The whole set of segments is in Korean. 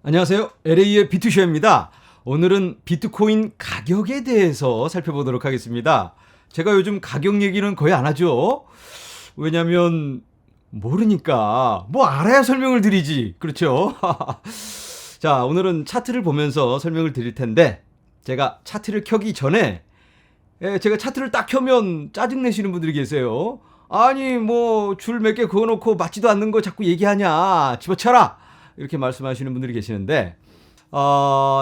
안녕하세요. LA의 비투쇼입니다. 오늘은 비트코인 가격에 대해서 살펴보도록 하겠습니다. 제가 요즘 가격 얘기는 거의 안 하죠. 왜냐면 모르니까 뭐 알아야 설명을 드리지. 그렇죠? 자, 오늘은 차트를 보면서 설명을 드릴 텐데 제가 차트를 켜기 전에 제가 차트를 딱 켜면 짜증내시는 분들이 계세요. 아니 뭐 줄 몇 개 그어놓고 맞지도 않는 거 자꾸 얘기하냐, 집어쳐라, 이렇게 말씀하시는 분들이 계시는데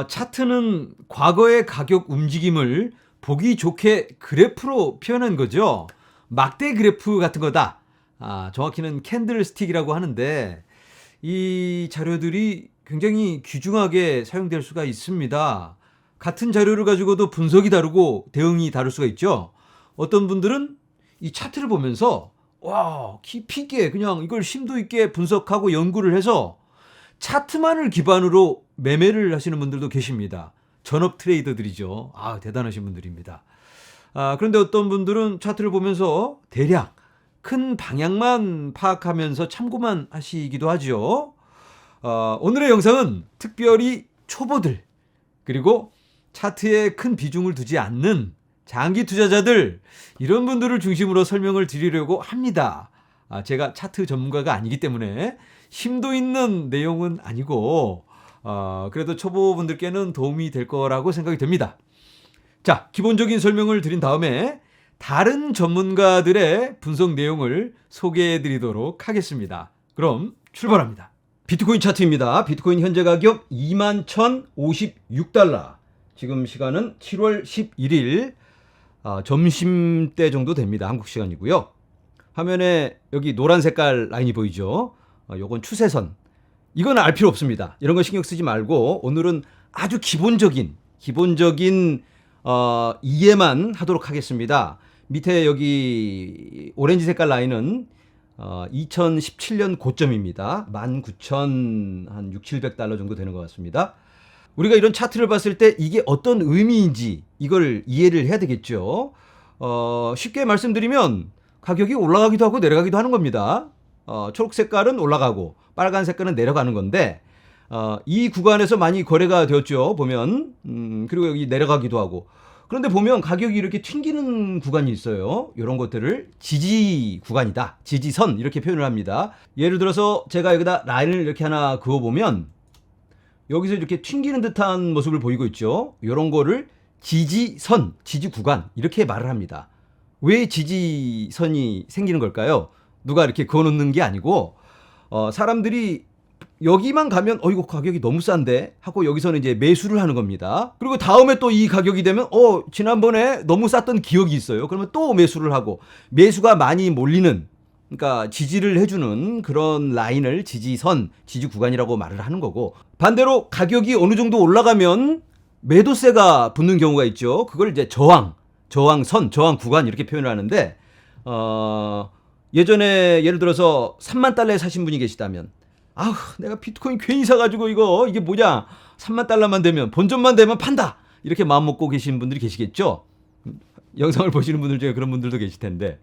차트는 과거의 가격 움직임을 보기 좋게 그래프로 표현한 거죠. 막대 그래프 같은 거다. 정확히는 캔들스틱이라고 하는데 이 자료들이 굉장히 귀중하게 사용될 수가 있습니다. 같은 자료를 가지고도 분석이 다르고 대응이 다를 수가 있죠. 어떤 분들은 이 차트를 보면서 와, 깊이 있게 그냥 이걸 심도 있게 분석하고 연구를 해서 차트만을 기반으로 매매를 하시는 분들도 계십니다. 전업 트레이더들이죠. 대단하신 분들입니다. 그런데 어떤 분들은 차트를 보면서 대략 큰 방향만 파악하면서 참고만 하시기도 하죠. 오늘의 영상은 특별히 초보들, 그리고 차트에 큰 비중을 두지 않는 장기 투자자들, 이런 분들을 중심으로 설명을 드리려고 합니다. 제가 차트 전문가가 아니기 때문에 심도 있는 내용은 아니고 그래도 초보분들께는 도움이 될 거라고 생각이 됩니다. 자, 기본적인 설명을 드린 다음에 다른 전문가들의 분석 내용을 소개해 드리도록 하겠습니다. 그럼 출발합니다. 비트코인 차트입니다. 비트코인 현재 가격 21,056달러. 지금 시간은 7월 11일 점심때 정도 됩니다. 한국 시간이고요. 화면에 여기 노란 색깔 라인이 보이죠? 요건 추세선. 이건 알 필요 없습니다. 이런 거 신경 쓰지 말고 오늘은 아주 기본적인 이해만 하도록 하겠습니다. 밑에 여기 오렌지 색깔 라인은 2017년 고점입니다. 19,600-700달러 정도 되는 것 같습니다. 우리가 이런 차트를 봤을 때 이게 어떤 의미인지 이걸 이해를 해야 되겠죠. 쉽게 말씀드리면 가격이 올라가기도 하고 내려가기도 하는 겁니다. 초록 색깔은 올라가고 빨간 색깔은 내려가는 건데 이 구간에서 많이 거래가 되었죠. 보면 그리고 여기 내려가기도 하고. 그런데 보면 가격이 이렇게 튕기는 구간이 있어요. 이런 것들을 지지 구간이다, 지지선, 이렇게 표현을 합니다. 예를 들어서 제가 여기다 라인을 이렇게 하나 그어보면 여기서 이렇게 튕기는 듯한 모습을 보이고 있죠. 이런 거를 지지선, 지지 구간, 이렇게 말을 합니다. 왜 지지선이 생기는 걸까요? 누가 이렇게 그어놓는 게 아니고 사람들이 여기만 가면 이거 가격이 너무 싼데 하고 여기서는 이제 매수를 하는 겁니다. 그리고 다음에 또 이 가격이 되면 지난번에 너무 쌌던 기억이 있어요. 그러면 또 매수를 하고, 매수가 많이 몰리는, 그러니까 지지를 해주는 그런 라인을 지지선, 지지 구간이라고 말을 하는 거고, 반대로 가격이 어느 정도 올라가면 매도세가 붙는 경우가 있죠. 그걸 이제 저항선, 저항 구간, 이렇게 표현을 하는데 예전에 예를 들어서 3만 달러에 사신 분이 계시다면 내가 비트코인 괜히 사가지고 이게 뭐냐, 3만 달러만 되면, 본전만 되면 판다, 이렇게 마음 먹고 계시는 분들이 계시겠죠. 영상을 보시는 분들 중에 그런 분들도 계실 텐데,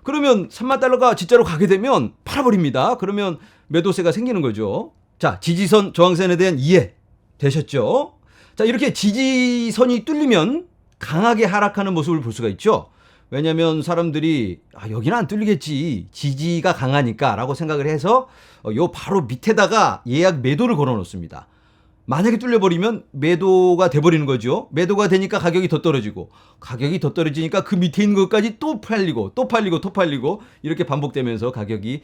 그러면 3만 달러가 진짜로 가게 되면 팔아버립니다. 그러면 매도세가 생기는 거죠. 자, 지지선, 저항선에 대한 이해 되셨죠? 자, 이렇게 지지선이 뚫리면 강하게 하락하는 모습을 볼 수가 있죠. 왜냐면 사람들이 여기는 안 뚫리겠지, 지지가 강하니까 라고 생각을 해서 요 바로 밑에다가 예약 매도를 걸어 놓습니다. 만약에 뚫려버리면 매도가 돼버리는 거죠. 매도가 되니까 가격이 더 떨어지고, 가격이 더 떨어지니까 그 밑에 있는 것까지 또 팔리고 또 팔리고 또 팔리고, 이렇게 반복되면서 가격이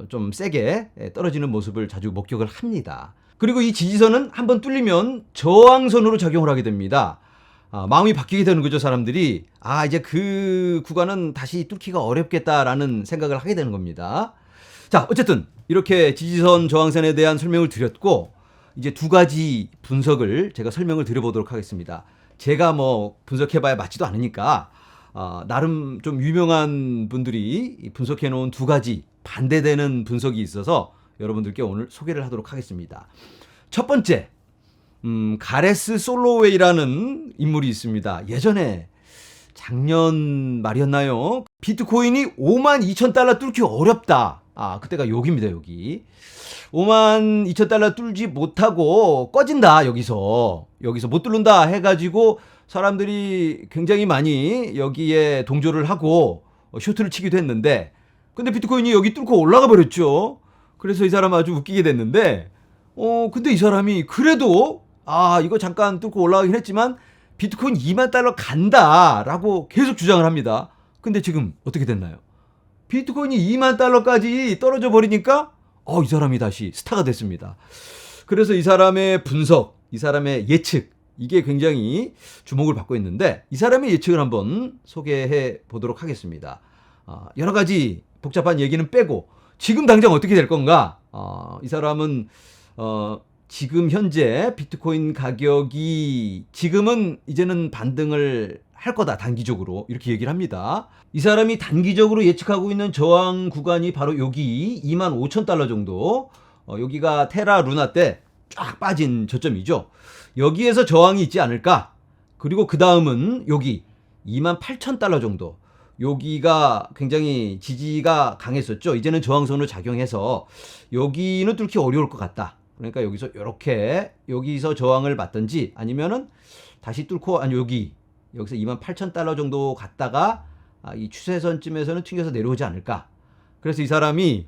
좀 세게 떨어지는 모습을 자주 목격을 합니다. 그리고 이 지지선은 한번 뚫리면 저항선으로 작용을 하게 됩니다. 마음이 바뀌게 되는 거죠. 사람들이 이제 그 구간은 다시 뚫기가 어렵겠다라는 생각을 하게 되는 겁니다. 자, 어쨌든 이렇게 지지선, 저항선에 대한 설명을 드렸고, 이제 두 가지 분석을 제가 설명을 드려보도록 하겠습니다. 제가 뭐 분석해봐야 맞지도 않으니까 나름 좀 유명한 분들이 분석해 놓은 두 가지 반대되는 분석이 있어서 여러분들께 오늘 소개를 하도록 하겠습니다. 첫 번째, 가레스 솔로웨이라는 인물이 있습니다. 예전에 작년 말이었나요? 비트코인이 52,000달러 뚫기 어렵다, 그때가 여기입니다. 여기 52,000달러 뚫지 못하고 꺼진다. 여기서 못 뚫는다 해가지고 사람들이 굉장히 많이 여기에 동조를 하고 쇼트를 치기도 했는데, 근데 비트코인이 여기 뚫고 올라가 버렸죠. 그래서 이 사람 아주 웃기게 됐는데, 근데 이 사람이 그래도 이거 잠깐 뚫고 올라가긴 했지만 비트코인 2만 달러 간다라고 계속 주장을 합니다. 근데 지금 어떻게 됐나요? 비트코인이 2만 달러까지 떨어져 버리니까 이 사람이 다시 스타가 됐습니다. 그래서 이 사람의 분석, 이 사람의 예측, 이게 굉장히 주목을 받고 있는데, 이 사람의 예측을 한번 소개해 보도록 하겠습니다. 여러 가지 복잡한 얘기는 빼고 지금 당장 어떻게 될 건가? 이 사람은 지금 현재 비트코인 가격이 지금은 이제는 반등을 할 거다, 단기적으로, 이렇게 얘기를 합니다. 이 사람이 단기적으로 예측하고 있는 저항 구간이 바로 여기 25,000달러 정도, 여기가 테라 루나 때 쫙 빠진 저점이죠. 여기에서 저항이 있지 않을까. 그리고 그 다음은 여기 28,000달러 정도, 여기가 굉장히 지지가 강했었죠. 이제는 저항선으로 작용해서 여기는 뚫기 어려울 것 같다. 그러니까 여기서 이렇게 여기서 저항을 받든지, 아니면은 다시 뚫고 여기서 28,000달러 정도 갔다가 이 추세선쯤에서는 튕겨서 내려오지 않을까. 그래서 이 사람이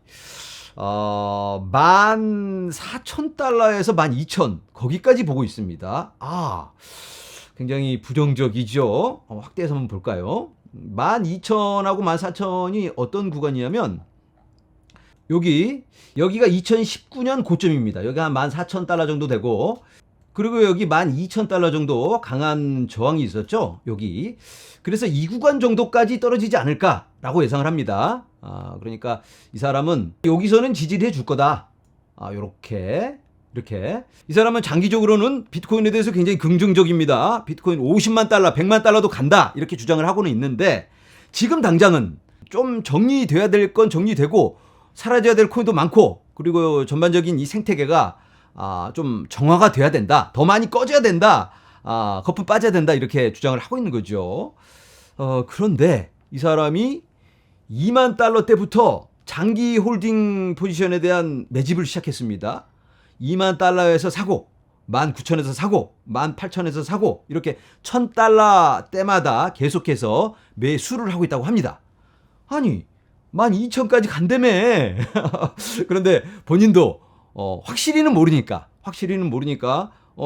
14,000달러에서 12,000 거기까지 보고 있습니다. 굉장히 부정적이죠. 확대해서 한번 볼까요? 12,000하고 14,000이 어떤 구간이냐면 여기가 2019년 고점입니다. 여기 한 14,000달러 정도 되고, 그리고 여기 12,000달러 정도 강한 저항이 있었죠. 여기. 그래서 이 구간 정도까지 떨어지지 않을까라고 예상을 합니다. 그러니까 이 사람은 여기서는 지지를 해줄 거다. 이렇게. 이 사람은 장기적으로는 비트코인에 대해서 굉장히 긍정적입니다. 비트코인 50만 달러, 100만 달러도 간다, 이렇게 주장을 하고는 있는데, 지금 당장은 좀 정리돼야 될 건 정리되고 사라져야 될 코인도 많고, 그리고 전반적인 이 생태계가 좀 정화가 돼야 된다, 더 많이 꺼져야 된다, 거품 빠져야 된다, 이렇게 주장을 하고 있는 거죠. 그런데 이 사람이 2만 달러 때부터 장기 홀딩 포지션에 대한 매집을 시작했습니다. 2만 달러에서 사고, 19,000에서 사고, 18,000에서 사고, 이렇게 1,000달러 때마다 계속해서 매수를 하고 있다고 합니다. 아니, 12,000까지 간다며. 그런데 본인도 확실히는 모르니까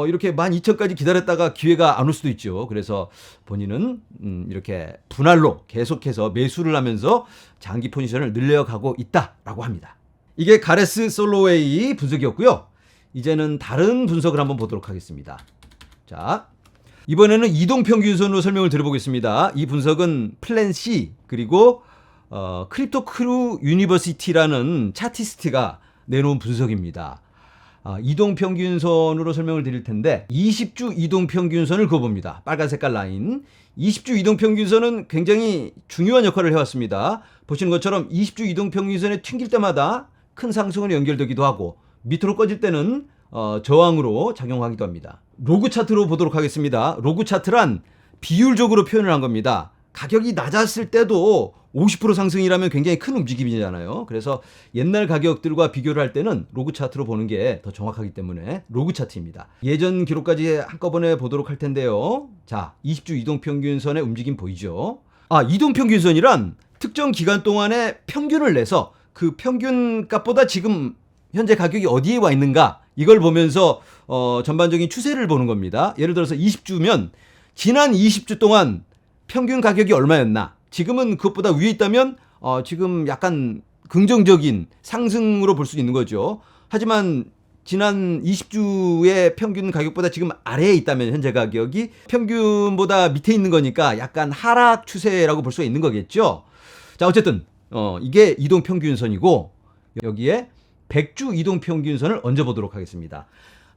이렇게 12,000까지 기다렸다가 기회가 안 올 수도 있죠. 그래서 본인은 이렇게 분할로 계속해서 매수를 하면서 장기 포지션을 늘려가고 있다라고 합니다. 이게 가레스 솔로웨이 분석이었고요. 이제는 다른 분석을 한번 보도록 하겠습니다. 자, 이번에는 이동평균선으로 설명을 드려보겠습니다. 이 분석은 플랜 C 그리고 크립토 크루 유니버시티라는 차티스트가 내놓은 분석입니다. 이동평균선으로 설명을 드릴 텐데, 20주 이동평균선을 그어봅니다. 빨간 색깔 라인. 20주 이동평균선은 굉장히 중요한 역할을 해왔습니다. 보시는 것처럼 20주 이동평균선에 튕길 때마다 큰 상승으로 연결되기도 하고, 밑으로 꺼질 때는 저항으로 작용하기도 합니다. 로그 차트로 보도록 하겠습니다. 로그 차트란 비율적으로 표현을 한 겁니다. 가격이 낮았을 때도 50% 상승이라면 굉장히 큰 움직임이잖아요. 그래서 옛날 가격들과 비교를 할 때는 로그 차트로 보는 게 더 정확하기 때문에 로그 차트입니다. 예전 기록까지 한꺼번에 보도록 할 텐데요. 자, 20주 이동평균선의 움직임 보이죠? 이동평균선이란 특정 기간 동안의 평균을 내서 그 평균 값보다 지금 현재 가격이 어디에 와 있는가, 이걸 보면서 전반적인 추세를 보는 겁니다. 예를 들어서 20주면 지난 20주 동안 평균 가격이 얼마였나, 지금은 그것보다 위에 있다면 지금 약간 긍정적인 상승으로 볼 수 있는 거죠. 하지만 지난 20주의 평균 가격보다 지금 아래에 있다면 현재 가격이 평균보다 밑에 있는 거니까 약간 하락 추세라고 볼 수 있는 거겠죠. 자, 어쨌든 이게 이동평균선이고, 여기에 100주 이동평균선을 얹어보도록 하겠습니다.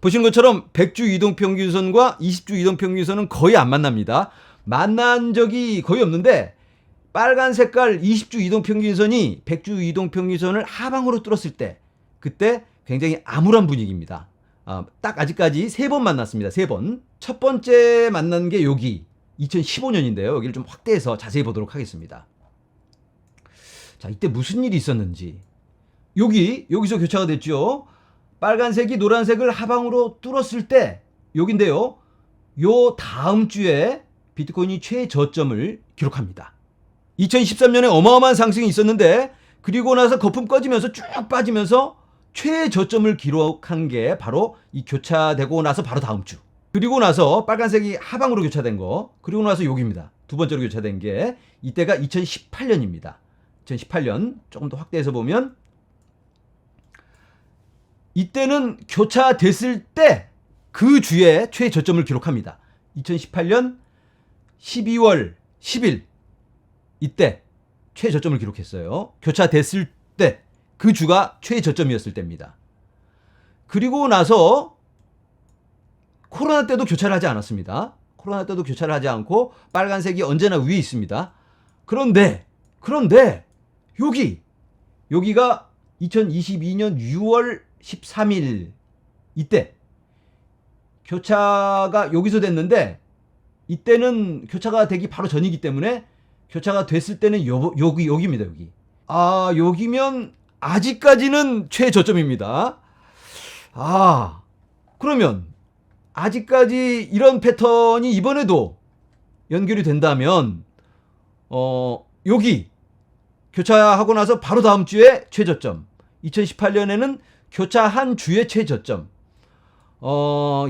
보시는 것처럼 100주 이동평균선과 20주 이동평균선은 거의 안 만납니다. 만난 적이 거의 없는데, 빨간 색깔 20주 이동평균선이 100주 이동평균선을 하방으로 뚫었을 때, 그때 굉장히 암울한 분위기입니다. 딱 아직까지 3번 만났습니다. 3번. 첫 번째 만난 게 여기 2015년인데요. 여기를 좀 확대해서 자세히 보도록 하겠습니다. 자, 이때 무슨 일이 있었는지. 여기서 교차가 됐죠. 빨간색이 노란색을 하방으로 뚫었을 때 여긴데요. 요 다음 주에 비트코인이 최저점을 기록합니다. 2013년에 어마어마한 상승이 있었는데 그리고 나서 거품 꺼지면서 쭉 빠지면서 최저점을 기록한 게 바로 이 교차되고 나서 바로 다음 주. 그리고 나서 빨간색이 하방으로 교차된 거. 그리고 나서 여기입니다. 두 번째로 교차된 게 이때가 2018년입니다. 2018년 조금 더 확대해서 보면 이때는 교차됐을 때 그 주에 최저점을 기록합니다. 2018년 12월 10일 이때 최저점을 기록했어요. 교차됐을 때 그 주가 최저점이었을 때입니다. 그리고 나서 코로나 때도 교차를 하지 않았습니다. 코로나 때도 교차를 하지 않고 빨간색이 언제나 위에 있습니다. 그런데 여기가 2022년 6월 13일 이때 교차가 여기서 됐는데 이때는 교차가 되기 바로 전이기 때문에 교차가 됐을 때는 여기입니다. 여기. 여기면 아직까지는 최저점입니다. 그러면 아직까지 이런 패턴이 이번에도 연결이 된다면 여기 교차하고 나서 바로 다음 주에 최저점. 2018년에는 교차한 주의 최저점.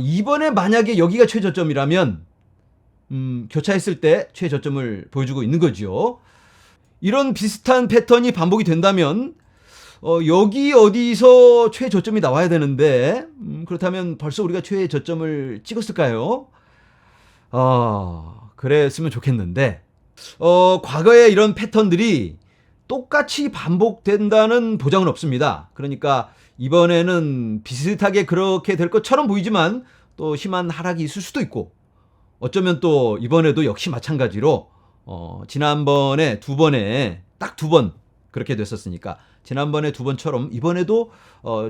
이번에 만약에 여기가 최저점이라면 교차했을 때 최저점을 보여주고 있는 거죠. 이런 비슷한 패턴이 반복이 된다면 여기 어디서 최저점이 나와야 되는데 그렇다면 벌써 우리가 최저점을 찍었을까요? 그랬으면 좋겠는데 과거에 이런 패턴들이 똑같이 반복된다는 보장은 없습니다. 그러니까 이번에는 비슷하게 그렇게 될 것처럼 보이지만 또 심한 하락이 있을 수도 있고 어쩌면 또 이번에도 역시 마찬가지로 지난번에 딱 두 번 그렇게 됐었으니까 지난번에 두 번처럼 이번에도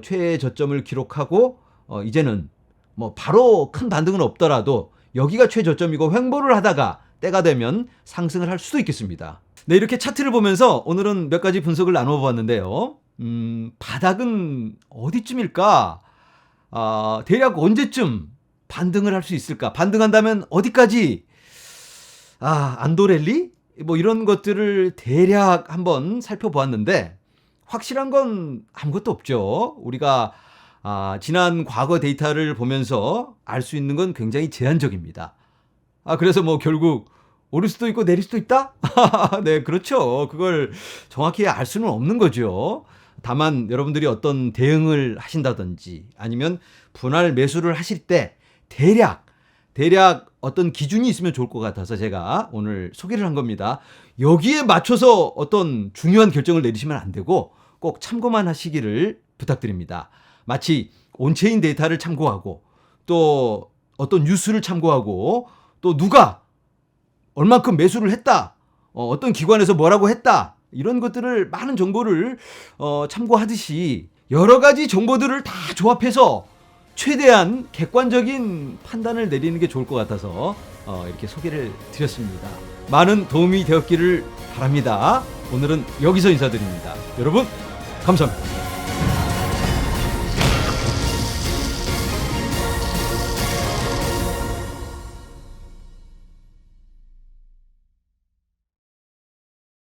최저점을 기록하고 이제는 뭐 바로 큰 반등은 없더라도 여기가 최저점이고 횡보를 하다가 때가 되면 상승을 할 수도 있겠습니다. 네, 이렇게 차트를 보면서 오늘은 몇 가지 분석을 나눠보았는데요. 바닥은 어디쯤일까? 대략 언제쯤 반등을 할 수 있을까? 반등한다면 어디까지? 안도랠리? 뭐 이런 것들을 대략 한번 살펴보았는데 확실한 건 아무것도 없죠. 우리가 지난 과거 데이터를 보면서 알 수 있는 건 굉장히 제한적입니다. 그래서 뭐 결국 오를 수도 있고 내릴 수도 있다? 네, 그렇죠. 그걸 정확히 알 수는 없는 거죠. 다만 여러분들이 어떤 대응을 하신다든지 아니면 분할 매수를 하실 때 대략 어떤 기준이 있으면 좋을 것 같아서 제가 오늘 소개를 한 겁니다. 여기에 맞춰서 어떤 중요한 결정을 내리시면 안 되고 꼭 참고만 하시기를 부탁드립니다. 마치 온체인 데이터를 참고하고 또 어떤 뉴스를 참고하고 또 누가 얼만큼 매수를 했다, 어떤 기관에서 뭐라고 했다, 이런 것들을 많은 정보를 참고하듯이 여러 가지 정보들을 다 조합해서 최대한 객관적인 판단을 내리는 게 좋을 것 같아서 이렇게 소개를 드렸습니다. 많은 도움이 되었기를 바랍니다. 오늘은 여기서 인사드립니다. 여러분 감사합니다.